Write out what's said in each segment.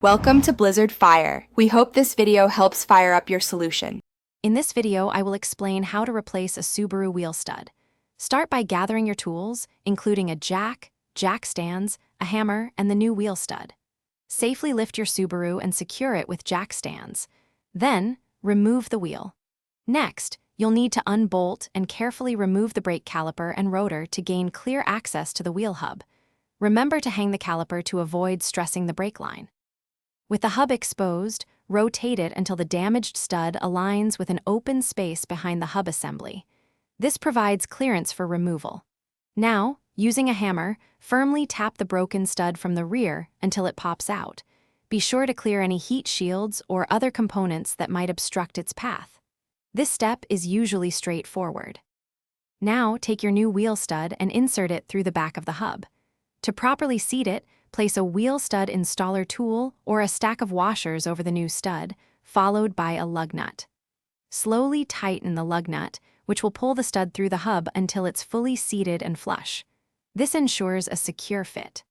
Welcome to Blizzard Fire. We hope this video helps fire up your solution. In this video, I will explain how to replace a Subaru wheel stud. Start by gathering your tools, including a jack stands, a hammer, and the new wheel stud. Safely lift your Subaru and secure it with jack stands. Then, remove the wheel. Next, you'll need to unbolt and carefully remove the brake caliper and rotor to gain clear access to the wheel hub. Remember to hang the caliper to avoid stressing the brake line. With the hub exposed, rotate it until the damaged stud aligns with an open space behind the hub assembly. This provides clearance for removal. Now, using a hammer, firmly tap the broken stud from the rear until it pops out. Be sure to clear any heat shields or other components that might obstruct its path. This step is usually straightforward. Now, take your new wheel stud and insert it through the back of the hub. To properly seat it, place a wheel stud installer tool or a stack of washers over the new stud, followed by a lug nut. Slowly tighten the lug nut, which will pull the stud through the hub until it's fully seated and flush. This ensures a secure fit.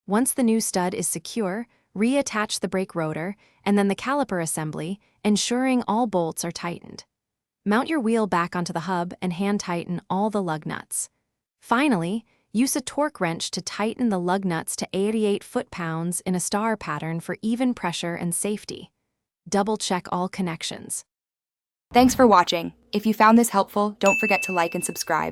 Once the new stud is secure, reattach the brake rotor and then the caliper assembly, ensuring all bolts are tightened. Mount your wheel back onto the hub and hand tighten all the lug nuts. Finally, use a torque wrench to tighten the lug nuts to 88 foot-pounds in a star pattern for even pressure and safety. Double-check all connections. Thanks for watching. If you found this helpful, don't forget to like and subscribe.